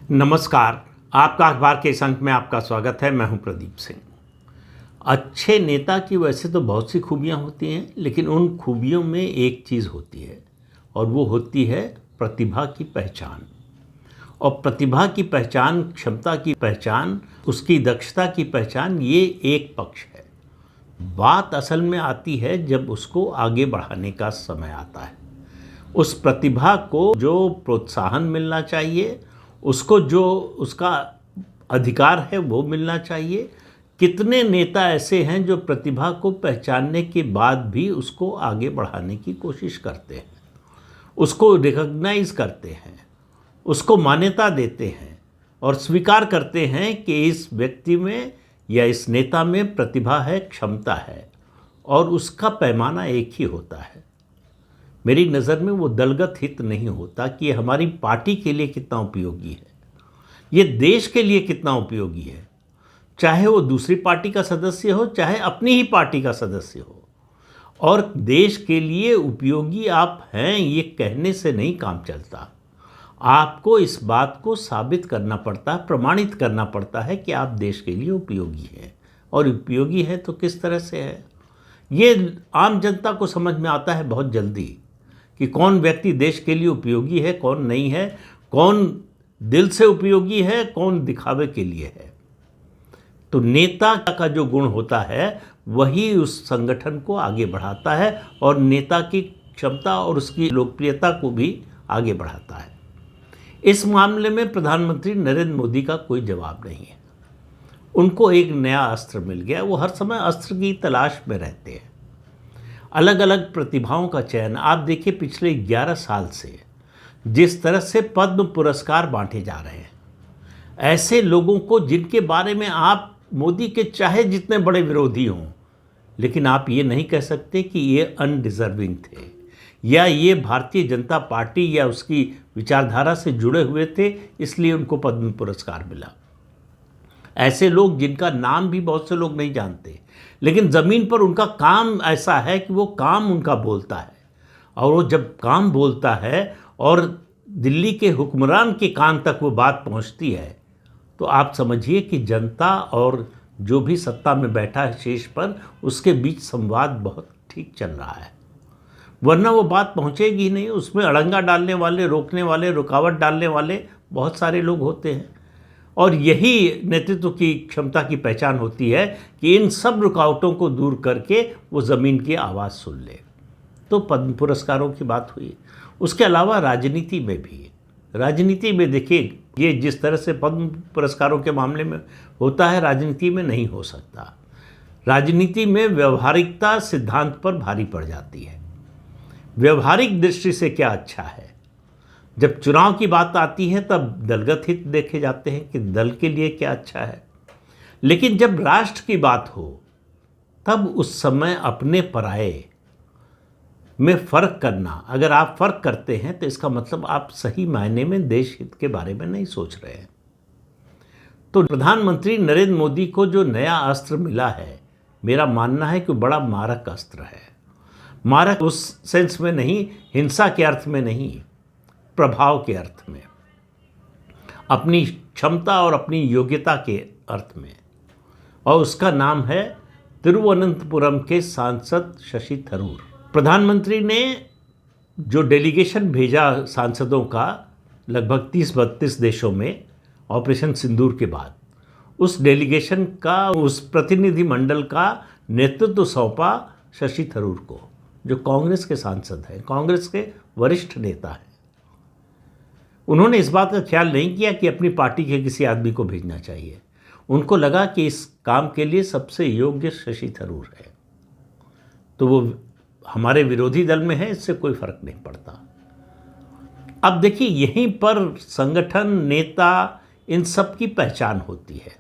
नमस्कार। आपका अखबार के इस अंक में आपका स्वागत है। मैं हूं प्रदीप सिंह। अच्छे नेता की वैसे तो बहुत सी खूबियां होती हैं, लेकिन उन खूबियों में एक चीज़ होती है और वो होती है प्रतिभा की पहचान। और प्रतिभा की पहचान, क्षमता की पहचान, उसकी दक्षता की पहचान, ये एक पक्ष है। बात असल में आती है जब उसको आगे बढ़ाने का समय आता है। उस प्रतिभा को जो प्रोत्साहन मिलना चाहिए, उसको जो उसका अधिकार है वो मिलना चाहिए। कितने नेता ऐसे हैं जो प्रतिभा को पहचानने के बाद भी उसको आगे बढ़ाने की कोशिश करते हैं, उसको रिकॉग्नाइज करते हैं, उसको मान्यता देते हैं और स्वीकार करते हैं कि इस व्यक्ति में या इस नेता में प्रतिभा है, क्षमता है, और उसका पैमाना एक ही होता है। मेरी नज़र में वो दलगत हित नहीं होता कि ये हमारी पार्टी के लिए कितना उपयोगी है, ये देश के लिए कितना उपयोगी है। चाहे वो दूसरी पार्टी का सदस्य हो, चाहे अपनी ही पार्टी का सदस्य हो। और देश के लिए उपयोगी आप हैं ये कहने से नहीं काम चलता। आपको इस बात को साबित करना पड़ता है, प्रमाणित करना पड़ता है कि आप देश के लिए उपयोगी हैं। और उपयोगी है तो किस तरह से है, ये आम जनता को समझ में आता है बहुत जल्दी कि कौन व्यक्ति देश के लिए उपयोगी है, कौन नहीं है, कौन दिल से उपयोगी है, कौन दिखावे के लिए है। तो नेता का जो गुण होता है वही उस संगठन को आगे बढ़ाता है और नेता की क्षमता और उसकी लोकप्रियता को भी आगे बढ़ाता है। इस मामले में प्रधानमंत्री नरेंद्र मोदी का कोई जवाब नहीं है। उनको एक नया अस्त्र मिल गया। वो हर समय अस्त्र की तलाश में रहते हैं। अलग अलग प्रतिभाओं का चयन, आप देखिए पिछले 11 साल से जिस तरह से पद्म पुरस्कार बांटे जा रहे हैं, ऐसे लोगों को जिनके बारे में आप मोदी के चाहे जितने बड़े विरोधी हों, लेकिन आप ये नहीं कह सकते कि ये अनडिजर्विंग थे या ये भारतीय जनता पार्टी या उसकी विचारधारा से जुड़े हुए थे इसलिए उनको पद्म पुरस्कार मिला। ऐसे लोग जिनका नाम भी बहुत से लोग नहीं जानते, लेकिन ज़मीन पर उनका काम ऐसा है कि वो काम उनका बोलता है। और वो जब काम बोलता है और दिल्ली के हुक्मरान के कान तक वो बात पहुंचती है, तो आप समझिए कि जनता और जो भी सत्ता में बैठा है शीर्ष पर, उसके बीच संवाद बहुत ठीक चल रहा है। वरना वो बात पहुंचेगी ही नहीं। उसमें अड़ंगा डालने वाले, रोकने वाले, रुकावट डालने वाले बहुत सारे लोग होते हैं। और यही नेतृत्व की क्षमता की पहचान होती है कि इन सब रुकावटों को दूर करके वो ज़मीन की आवाज़ सुन ले। तो पद्म पुरस्कारों की बात हुई। उसके अलावा राजनीति में भी, राजनीति में देखिए ये जिस तरह से पद्म पुरस्कारों के मामले में होता है, राजनीति में नहीं हो सकता। राजनीति में व्यवहारिकता सिद्धांत पर भारी पड़ जाती है। व्यवहारिक दृष्टि से क्या अच्छा है, जब चुनाव की बात आती है तब दलगत हित देखे जाते हैं कि दल के लिए क्या अच्छा है। लेकिन जब राष्ट्र की बात हो तब उस समय अपने पराये में फ़र्क करना, अगर आप फ़र्क करते हैं तो इसका मतलब आप सही मायने में देश हित के बारे में नहीं सोच रहे हैं। तो प्रधानमंत्री नरेंद्र मोदी को जो नया अस्त्र मिला है, मेरा मानना है कि बड़ा मारक अस्त्र है। मारक उस सेंस में नहीं, हिंसा के अर्थ में नहीं, प्रभाव के अर्थ में, अपनी क्षमता और अपनी योग्यता के अर्थ में। और उसका नाम है तिरुवनंतपुरम के सांसद शशि थरूर। प्रधानमंत्री ने जो डेलीगेशन भेजा सांसदों का लगभग 30-32 देशों में ऑपरेशन सिंदूर के बाद, उस डेलीगेशन का, उस प्रतिनिधि मंडल का नेतृत्व सौंपा शशि थरूर को, जो कांग्रेस के सांसद हैं, कांग्रेस के वरिष्ठ नेता हैं। उन्होंने इस बात का ख्याल नहीं किया कि अपनी पार्टी के किसी आदमी को भेजना चाहिए। उनको लगा कि इस काम के लिए सबसे योग्य शशि थरूर है। तो वो हमारे विरोधी दल में है, इससे कोई फर्क नहीं पड़ता। अब देखिए यहीं पर संगठन, नेता, इन सब की पहचान होती है।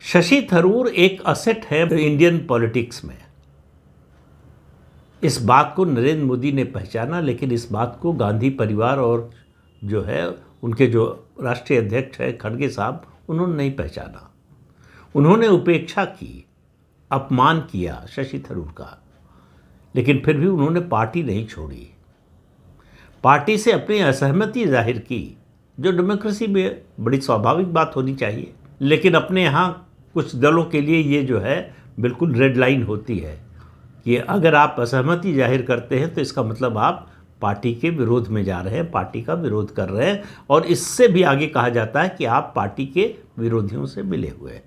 शशि थरूर एक असेट है इंडियन पॉलिटिक्स में। इस बात को नरेंद्र मोदी ने पहचाना, लेकिन इस बात को गांधी परिवार और जो है उनके जो राष्ट्रीय अध्यक्ष है खड़गे साहब, उन्होंने नहीं पहचाना। उन्होंने उपेक्षा की, अपमान किया शशि थरूर का, लेकिन फिर भी उन्होंने पार्टी नहीं छोड़ी। पार्टी से अपनी असहमति जाहिर की, जो डेमोक्रेसी में बड़ी स्वाभाविक बात होनी चाहिए। लेकिन अपने यहाँ कुछ दलों के लिए ये जो है बिल्कुल रेड लाइन होती है कि अगर आप असहमति जाहिर करते हैं तो इसका मतलब आप पार्टी के विरोध में जा रहे हैं, पार्टी का विरोध कर रहे हैं, और इससे भी आगे कहा जाता है कि आप पार्टी के विरोधियों से मिले हुए हैं।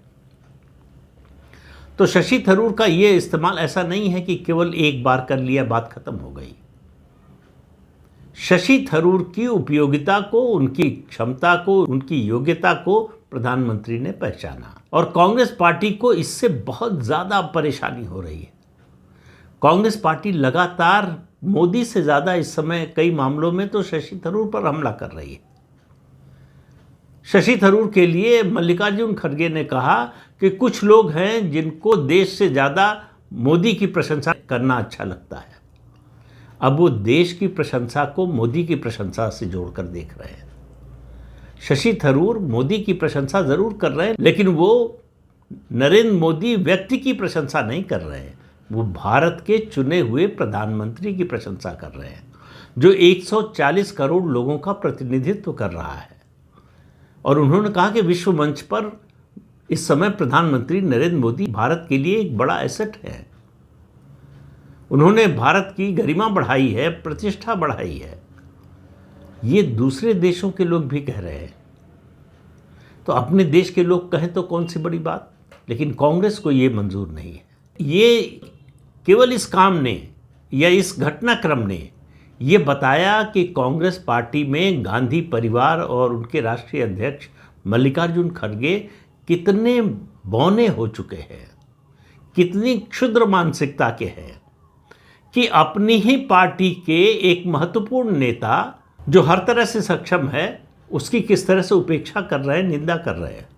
तो शशि थरूर का ये इस्तेमाल ऐसा नहीं है कि केवल एक बार कर लिया बात खत्म हो गई। शशि थरूर की उपयोगिता को, उनकी क्षमता को, उनकी योग्यता को प्रधानमंत्री ने पहचाना और कांग्रेस पार्टी को इससे बहुत ज़्यादा परेशानी हो रही है। कांग्रेस पार्टी लगातार मोदी से ज़्यादा इस समय कई मामलों में तो शशि थरूर पर हमला कर रही है। शशि थरूर के लिए मल्लिकार्जुन खड़गे ने कहा कि कुछ लोग हैं जिनको देश से ज़्यादा मोदी की प्रशंसा करना अच्छा लगता है। अब वो देश की प्रशंसा को मोदी की प्रशंसा से जोड़कर देख रहे हैं। शशि थरूर मोदी की प्रशंसा ज़रूर कर रहे हैं, लेकिन वो नरेंद्र मोदी व्यक्ति की प्रशंसा नहीं कर रहे हैं, वो भारत के चुने हुए प्रधानमंत्री की प्रशंसा कर रहे हैं, जो 140 करोड़ लोगों का प्रतिनिधित्व कर रहा है। और उन्होंने कहा कि विश्व मंच पर इस समय प्रधानमंत्री नरेंद्र मोदी भारत के लिए एक बड़ा एसेट है। उन्होंने भारत की गरिमा बढ़ाई है, प्रतिष्ठा बढ़ाई है। ये दूसरे देशों के लोग भी कह रहे हैं, तो अपने देश के लोग कहें तो कौन सी बड़ी बात, लेकिन कांग्रेस को ये मंजूर नहीं है। ये केवल इस काम ने या इस घटनाक्रम ने ये बताया कि कांग्रेस पार्टी में गांधी परिवार और उनके राष्ट्रीय अध्यक्ष मल्लिकार्जुन खड़गे कितने बौने हो चुके हैं, कितनी क्षुद्र मानसिकता के हैं कि अपनी ही पार्टी के एक महत्वपूर्ण नेता जो हर तरह से सक्षम है उसकी किस तरह से उपेक्षा कर रहे हैं, निंदा कर रहे हैं।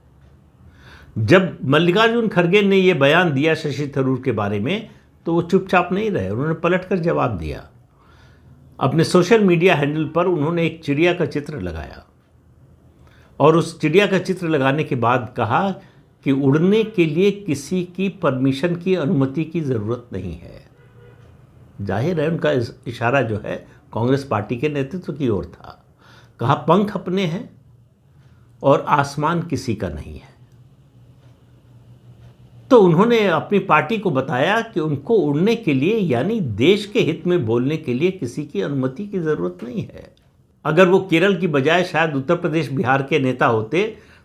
जब मल्लिकार्जुन खड़गे ने ये बयान दिया शशि थरूर के बारे में तो वो चुपचाप नहीं रहे, उन्होंने पलटकर जवाब दिया। अपने सोशल मीडिया हैंडल पर उन्होंने एक चिड़िया का चित्र लगाया और उस चिड़िया का चित्र लगाने के बाद कहा कि उड़ने के लिए किसी की परमिशन की, अनुमति की ज़रूरत नहीं है। जाहिर है उनका इशारा जो है कांग्रेस पार्टी के नेतृत्व की ओर था। कहा पंख अपने हैं और आसमान किसी का नहीं है। तो उन्होंने अपनी पार्टी को बताया कि उनको उड़ने के लिए यानी देश के हित में बोलने के लिए किसी की अनुमति की ज़रूरत नहीं है। अगर वो केरल की बजाय शायद उत्तर प्रदेश, बिहार के नेता होते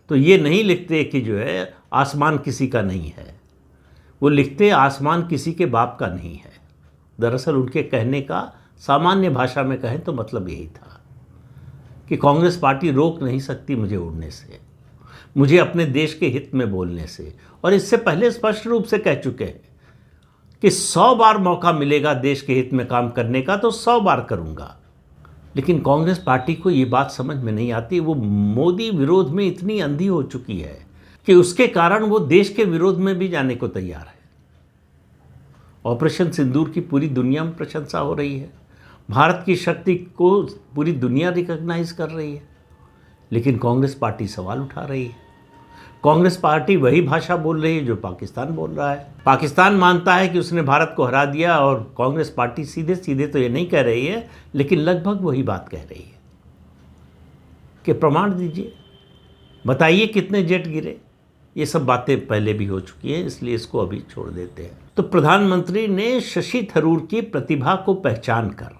तो ये नहीं लिखते कि जो है आसमान किसी का नहीं है, वो लिखते आसमान किसी के बाप का नहीं है। दरअसल उनके कहने का सामान्य भाषा में कहें तो मतलब यही था कि कांग्रेस पार्टी रोक नहीं सकती मुझे उड़ने से, मुझे अपने देश के हित में बोलने से। और इससे पहले स्पष्ट रूप से कह चुके हैं कि 100 बार मौका मिलेगा देश के हित में काम करने का तो 100 बार करूंगा। लेकिन कांग्रेस पार्टी को ये बात समझ में नहीं आती। वो मोदी विरोध में इतनी अंधी हो चुकी है कि उसके कारण वो देश के विरोध में भी जाने को तैयार है। ऑपरेशन सिंदूर की पूरी दुनिया में प्रशंसा हो रही है, भारत की शक्ति को पूरी दुनिया रिकॉग्नाइज कर रही है, लेकिन कांग्रेस पार्टी सवाल उठा रही है। कांग्रेस पार्टी वही भाषा बोल रही है जो पाकिस्तान बोल रहा है। पाकिस्तान मानता है कि उसने भारत को हरा दिया और कांग्रेस पार्टी सीधे सीधे तो ये नहीं कह रही है, लेकिन लगभग वही बात कह रही है कि प्रमाण दीजिए, बताइए कितने जेट गिरे। ये सब बातें पहले भी हो चुकी हैं, इसलिए इसको अभी छोड़ देते हैं। तो प्रधानमंत्री ने शशि थरूर की प्रतिभा को पहचान कर,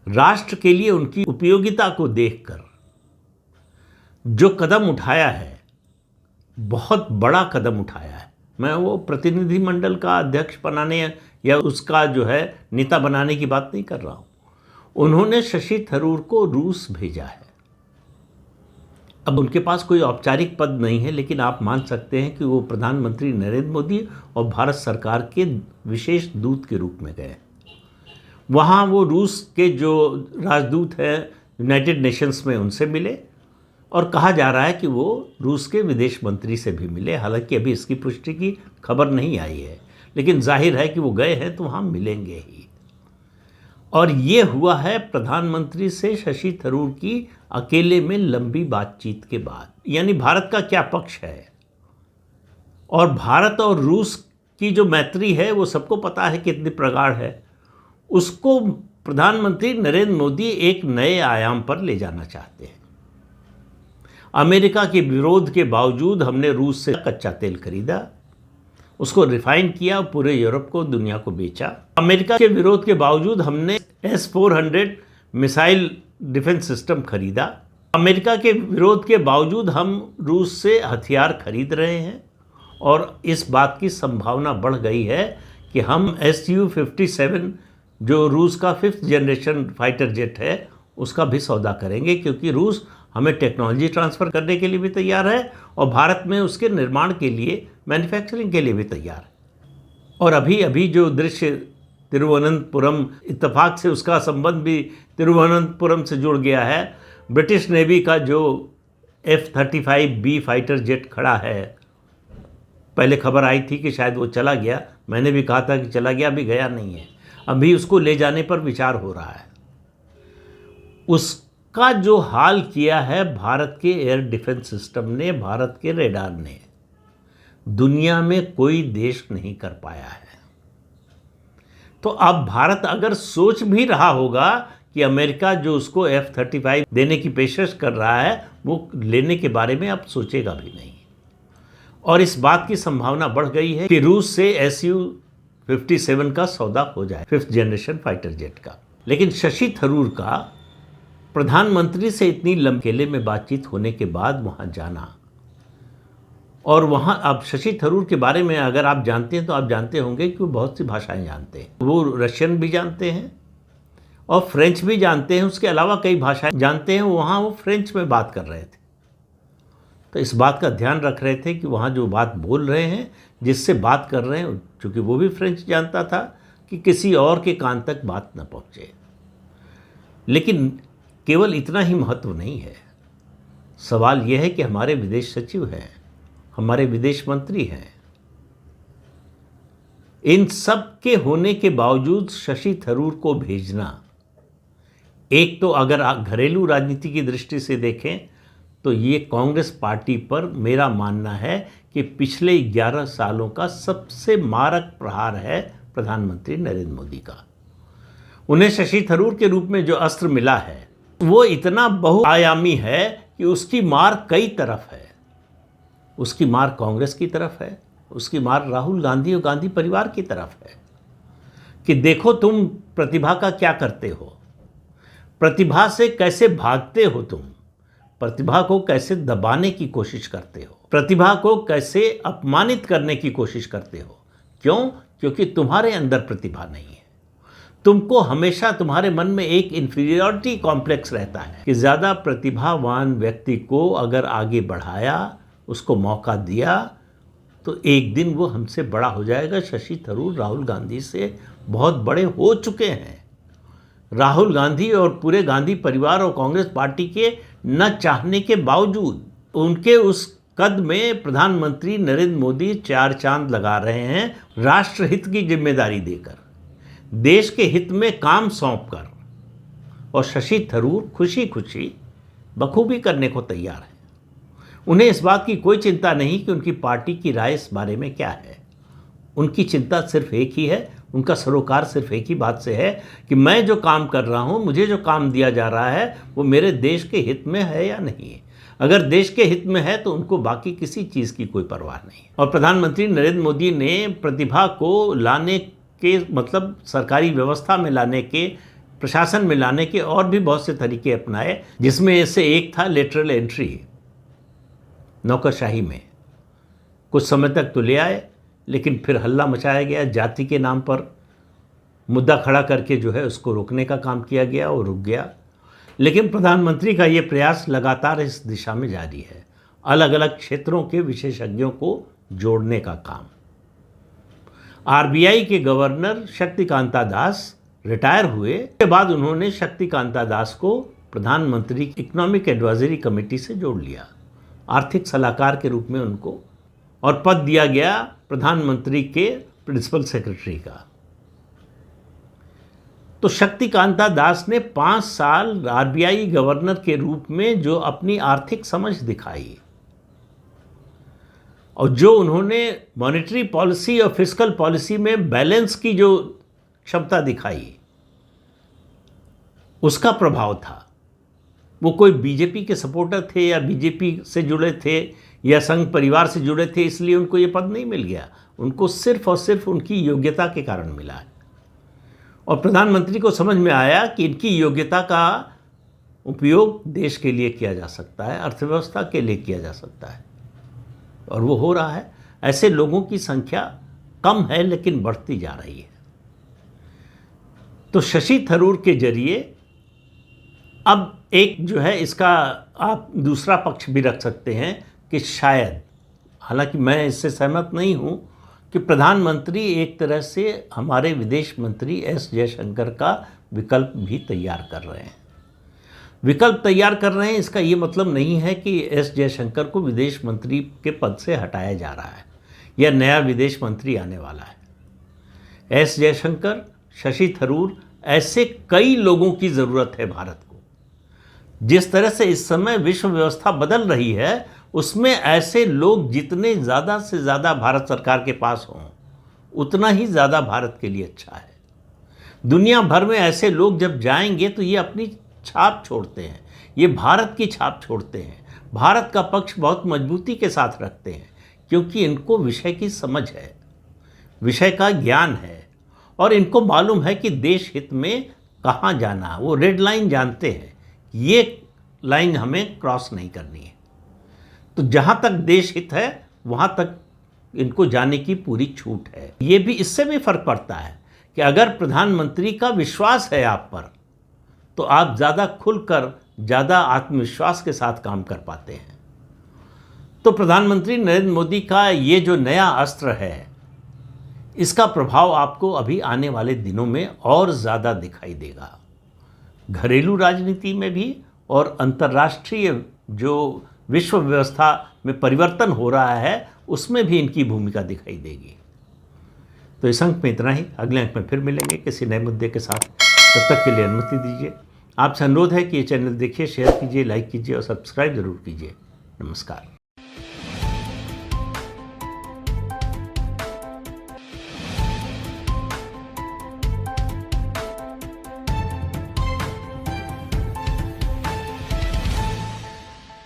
राष्ट्र के लिए उनकी उपयोगिता को देखकर जो कदम उठाया है, बहुत बड़ा कदम उठाया है। मैं वो प्रतिनिधिमंडल का अध्यक्ष बनाने या उसका जो है नेता बनाने की बात नहीं कर रहा हूँ। उन्होंने शशि थरूर को रूस भेजा है। अब उनके पास कोई औपचारिक पद नहीं है, लेकिन आप मान सकते हैं कि वो प्रधानमंत्री नरेंद्र मोदी और भारत सरकार के विशेष दूत के रूप में गए। वहाँ वो रूस के जो राजदूत हैं यूनाइटेड नेशंस में, उनसे मिले और कहा जा रहा है कि वो रूस के विदेश मंत्री से भी मिले। हालांकि अभी इसकी पुष्टि की खबर नहीं आई है, लेकिन जाहिर है कि वो गए हैं तो वहाँ मिलेंगे ही। और ये हुआ है प्रधानमंत्री से शशि थरूर की अकेले में लंबी बातचीत के बाद। यानी भारत का क्या पक्ष है, और भारत और रूस की जो मैत्री है वो सबको पता है कितनी प्रगाढ़ है। उसको प्रधानमंत्री नरेंद्र मोदी एक नए आयाम पर ले जाना चाहते हैं। अमेरिका के विरोध के बावजूद हमने रूस से कच्चा तेल खरीदा, उसको रिफाइन किया, पूरे यूरोप को, दुनिया को बेचा। अमेरिका के विरोध के बावजूद हमने S-400 मिसाइल डिफेंस सिस्टम खरीदा। अमेरिका के विरोध के बावजूद हम रूस से हथियार खरीद रहे हैं और इस बात की संभावना बढ़ गई है कि हम Su-57 जो रूस का 5th जनरेशन फाइटर जेट है उसका भी सौदा करेंगे, क्योंकि रूस हमें टेक्नोलॉजी ट्रांसफ़र करने के लिए भी तैयार है और भारत में उसके निर्माण के लिए, मैन्युफैक्चरिंग के लिए भी तैयार है। और अभी जो दृश्य तिरुवनंतपुरम, इत्तेफाक से उसका संबंध भी तिरुवनंतपुरम से जुड़ गया है। ब्रिटिश नेवी का जो F-35B फाइटर जेट खड़ा है, पहले खबर आई थी कि शायद वो चला गया, मैंने भी कहा था कि चला गया, अभी गया नहीं है, अभी उसको ले जाने पर विचार हो रहा है। उसका जो हाल किया है भारत के एयर डिफेंस सिस्टम ने, भारत के रेडार ने, दुनिया में कोई देश नहीं कर पाया है। तो अब भारत अगर सोच भी रहा होगा कि अमेरिका जो उसको F-35 देने की पेशकश कर रहा है वो लेने के बारे में अब सोचेगा भी नहीं। और इस बात की संभावना बढ़ गई है कि रूस से Su-57 का सौदा हो जाए, 5th जनरेशन फाइटर जेट का। लेकिन शशि थरूर का प्रधानमंत्री से इतनी लंबी अकेले में बातचीत होने के बाद वहाँ जाना, और वहाँ अब शशि थरूर के बारे में अगर आप जानते हैं तो आप जानते होंगे कि वो बहुत सी भाषाएं जानते हैं। वो रशियन भी जानते हैं और फ्रेंच भी जानते हैं, उसके अलावा कई भाषाएं जानते हैं। वहाँ वो फ्रेंच में बात कर रहे थे, तो इस बात का ध्यान रख रहे थे कि वहाँ जो बात बोल रहे हैं, जिससे बात कर रहे हैं, चूँकि वो भी फ्रेंच जानता था, कि किसी और के कान तक बात न पहुँचे। लेकिन केवल इतना ही महत्व नहीं है, सवाल यह है कि हमारे विदेश सचिव हैं, हमारे विदेश मंत्री हैं, इन सब के होने के बावजूद शशि थरूर को भेजना, एक तो अगर घरेलू राजनीति की दृष्टि से देखें तो ये कांग्रेस पार्टी पर मेरा मानना है कि पिछले 11 सालों का सबसे मारक प्रहार है प्रधानमंत्री नरेंद्र मोदी का। उन्हें शशि थरूर के रूप में जो अस्त्र मिला है वो इतना बहुआयामी है कि उसकी मार कई तरफ है। उसकी मार कांग्रेस की तरफ है, उसकी मार राहुल गांधी और गांधी परिवार की तरफ है कि देखो तुम प्रतिभा का क्या करते हो, प्रतिभा से कैसे भागते हो, तुम प्रतिभा को कैसे दबाने की कोशिश करते हो, प्रतिभा को कैसे अपमानित करने की कोशिश करते हो। क्यों? क्योंकि तुम्हारे अंदर प्रतिभा नहीं है। तुमको हमेशा तुम्हारे मन में एक इन्फीरियरिटी कॉम्प्लेक्स रहता है कि ज़्यादा प्रतिभावान व्यक्ति को अगर आगे बढ़ाया, उसको मौका दिया, तो एक दिन वो हमसे बड़ा हो जाएगा। शशि थरूर राहुल गांधी से बहुत बड़े हो चुके हैं। राहुल गांधी और पूरे गांधी परिवार और कांग्रेस पार्टी के न चाहने के बावजूद उनके उस कद में प्रधानमंत्री नरेंद्र मोदी 4 चांद लगा रहे हैं, राष्ट्रहित की जिम्मेदारी देकर, देश के हित में काम सौंपकर। और शशि थरूर खुशी खुशी बखूबी करने को तैयार है। उन्हें इस बात की कोई चिंता नहीं कि उनकी पार्टी की राय इस बारे में क्या है। उनकी चिंता सिर्फ एक ही है, उनका सरोकार सिर्फ एक ही बात से है कि मैं जो काम कर रहा हूँ, मुझे जो काम दिया जा रहा है, वो मेरे देश के हित में है या नहीं है। अगर देश के हित में है तो उनको बाकी किसी चीज़ की कोई परवाह नहीं। और प्रधानमंत्री नरेंद्र मोदी ने प्रतिभा को लाने के, मतलब सरकारी व्यवस्था में लाने के, प्रशासन में लाने के और भी बहुत से तरीके अपनाए, जिसमें से एक था लेटरल एंट्री, नौकरशाही में। कुछ समय तक तो ले आए, लेकिन फिर हल्ला मचाया गया, जाति के नाम पर मुद्दा खड़ा करके जो है उसको रोकने का काम किया गया और रुक गया। लेकिन प्रधानमंत्री का ये प्रयास लगातार इस दिशा में जारी है, अलग अलग क्षेत्रों के विशेषज्ञों को जोड़ने का काम। आरबीआई के गवर्नर शक्तिकांता दास रिटायर हुए, के बाद उन्होंने शक्तिकांता दास को प्रधानमंत्री इकोनॉमिक एडवाइजरी कमेटी से जोड़ लिया, आर्थिक सलाहकार के रूप में उनको, और पद दिया गया प्रधानमंत्री के प्रिंसिपल सेक्रेटरी का। तो शक्तिकांता दास ने 5 साल आरबीआई गवर्नर के रूप में जो अपनी आर्थिक समझ दिखाई और जो उन्होंने मॉनेटरी पॉलिसी और फिस्कल पॉलिसी में बैलेंस की जो क्षमता दिखाई, उसका प्रभाव था। वो कोई बीजेपी के सपोर्टर थे या बीजेपी से जुड़े थे या संघ परिवार से जुड़े थे इसलिए उनको ये पद नहीं मिल गया। उनको सिर्फ और सिर्फ उनकी योग्यता के कारण मिला है। और प्रधानमंत्री को समझ में आया कि इनकी योग्यता का उपयोग देश के लिए किया जा सकता है, अर्थव्यवस्था के लिए किया जा सकता है, और वो हो रहा है। ऐसे लोगों की संख्या कम है लेकिन बढ़ती जा रही है। तो शशि थरूर के जरिए अब एक जो है इसका आप दूसरा पक्ष भी रख सकते हैं कि शायद, हालांकि मैं इससे सहमत नहीं हूं, कि प्रधानमंत्री एक तरह से हमारे विदेश मंत्री एस जयशंकर का विकल्प भी तैयार कर रहे हैं। विकल्प तैयार कर रहे हैं इसका ये मतलब नहीं है कि एस जयशंकर को विदेश मंत्री के पद से हटाया जा रहा है या नया विदेश मंत्री आने वाला है। एस जयशंकर, शशि थरूर, ऐसे कई लोगों की ज़रूरत है भारत को। जिस तरह से इस समय विश्व व्यवस्था बदल रही है उसमें ऐसे लोग जितने ज़्यादा से ज़्यादा भारत सरकार के पास हों उतना ही ज़्यादा भारत के लिए अच्छा है। दुनिया भर में ऐसे लोग जब जाएंगे तो ये अपनी छाप छोड़ते हैं, ये भारत की छाप छोड़ते हैं, भारत का पक्ष बहुत मजबूती के साथ रखते हैं, क्योंकि इनको विषय की समझ है, विषय का ज्ञान है, और इनको मालूम है कि देश हित में कहाँ जाना। वो रेड लाइन जानते हैं, ये लाइन हमें क्रॉस नहीं करनी है। तो जहाँ तक देश हित है वहाँ तक इनको जाने की पूरी छूट है। ये भी, इससे भी फर्क पड़ता है कि अगर प्रधानमंत्री का विश्वास है आप पर तो आप ज़्यादा खुलकर, ज़्यादा आत्मविश्वास के साथ काम कर पाते हैं। तो प्रधानमंत्री नरेंद्र मोदी का ये जो नया अस्त्र है इसका प्रभाव आपको अभी आने वाले दिनों में और ज़्यादा दिखाई देगा, घरेलू राजनीति में भी और अंतर्राष्ट्रीय जो विश्व व्यवस्था में परिवर्तन हो रहा है उसमें भी इनकी भूमिका दिखाई देगी। तो इस अंक में इतना ही। अगले अंक में फिर मिलेंगे किसी नए मुद्दे के साथ। तब तक के लिए अनुमति दीजिए। आपसे अनुरोध है कि ये चैनल देखिए, शेयर कीजिए, लाइक कीजिए और सब्सक्राइब ज़रूर कीजिए। नमस्कार।